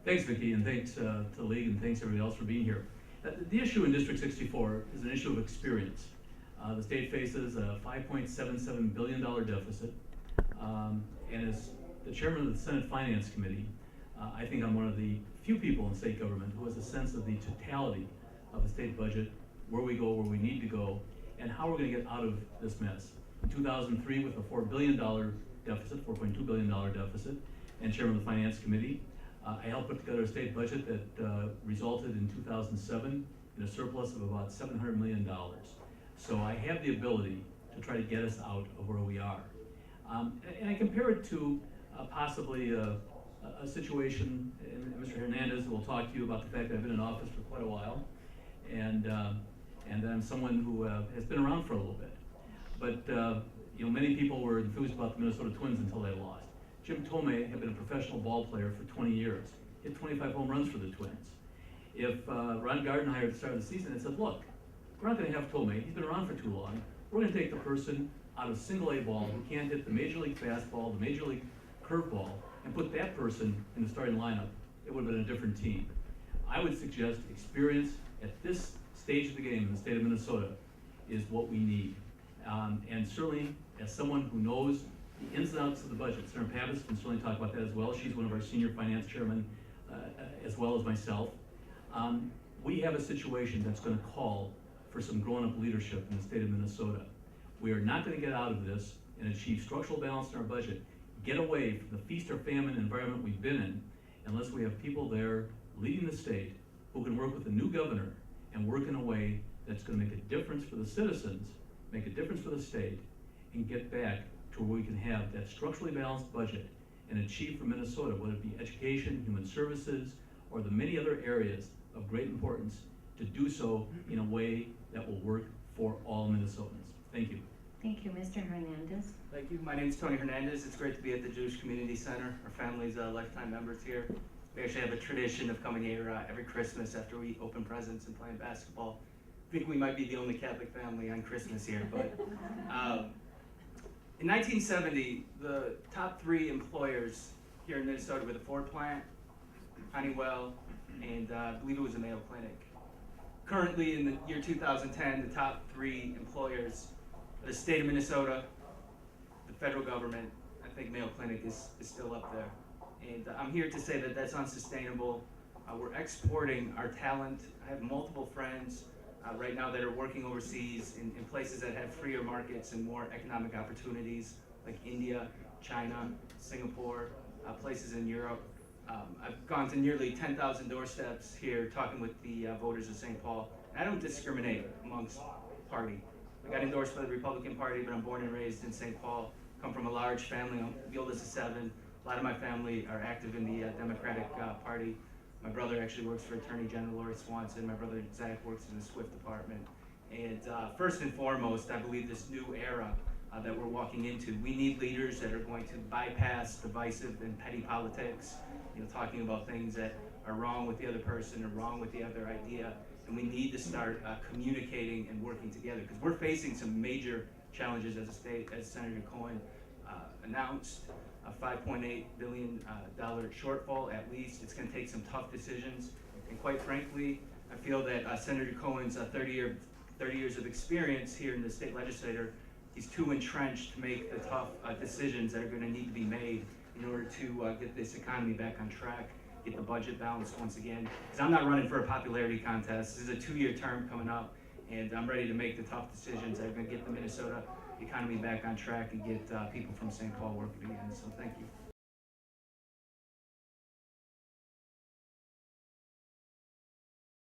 Thanks, Vicki, and thanks to the league, and thanks everybody else for being here. The issue in District 64 is an issue of experience. The state faces a $5.77 billion deficit, and as the chairman of the Senate Finance Committee, I think I'm one of the few people in state government who has a sense of the totality of the state budget, where we go, where we need to go, and how we're going to get out of this mess. In 2003, with a $4 billion deficit, $4.2 billion deficit, and chairman of the Finance Committee, I helped put together a state budget that resulted in 2007 in a surplus of about $700 million. So I have the ability to try to get us out of where we are. And I compare it to possibly a situation, and Mr. Hernandez will talk to you about the fact that I've been in office for quite a while, and I'm someone who has been around for a little bit. But many people were enthused about the Minnesota Twins until they lost. Jim Thome had been a professional ball player for 20 years. He had 25 home runs for the Twins. If Ron Gardenhire at the start of the season had said, look, we're not going to have Thome, he's been around for too long, we're going to take the person out of single A ball who can't hit the major league fastball, the major league curveball, and put that person in the starting lineup, it would have been a different team. I would suggest experience at this stage of the game in the state of Minnesota is what we need. And certainly, as someone who knows the ins and outs of the budget, Senator Pappas can certainly talk about that as well. She's one of our senior finance chairmen, as well as myself. We have a situation that's going to call for some grown-up leadership in the state of Minnesota. We are not going to get out of this and achieve structural balance in our budget, get away from the feast or famine environment we've been in, unless we have people there leading the state who can work with the new governor and work in a way that's going to make a difference for the citizens, make a difference for the state, and get back to where we can have that structurally balanced budget and achieve for Minnesota, whether it be education, human services, or the many other areas of great importance, to do so in a way that will work for all Minnesotans. Thank you. Thank you, Mr. Hernandez. Thank you. My name is Tony Hernandez. It's great to be at the Jewish Community Center. Our family's lifetime members here. We actually have a tradition of coming here every Christmas after we open presents and playing basketball. I think we might be the only Catholic family on Christmas here, but in 1970, the top 3 employers here in Minnesota were the Ford plant, Honeywell, and I believe it was the Mayo Clinic. Currently, in the year 2010, the top 3 employers are the state of Minnesota, the federal government. I think Mayo Clinic is still up there. And I'm here to say that that's unsustainable. We're exporting our talent. I have multiple friends right now that are working overseas in places that have freer markets and more economic opportunities, like India, China, Singapore, places in Europe. I've gone to nearly 10,000 doorsteps here talking with the voters of St. Paul. And I don't discriminate amongst party. I got endorsed by the Republican Party, but I'm born and raised in St. Paul. Come from a large family. I'm the oldest of 7. A lot of my family are active in the Democratic Party. My brother actually works for Attorney General Lori Swanson. My brother Zach works in the SWIFT department. And first and foremost, I believe this new era that we're walking into, we need leaders that are going to bypass divisive and petty politics, talking about things that are wrong with the other person or wrong with the other idea. And we need to start communicating and working together, because we're facing some major challenges as a state, as Senator Cohen announced. A $5.8 billion shortfall at least. It's going to take some tough decisions. And quite frankly, I feel that Senator Cohen's 30 years of experience here in the state legislature, he's too entrenched to make the tough decisions that are going to need to be made in order to get this economy back on track, get the budget balanced once again. Because I'm not running for a popularity contest. This is a 2-year term coming up, and I'm ready to make the tough decisions that are going to get the Minnesota economy back on track and get people from St. Paul working again. So thank you.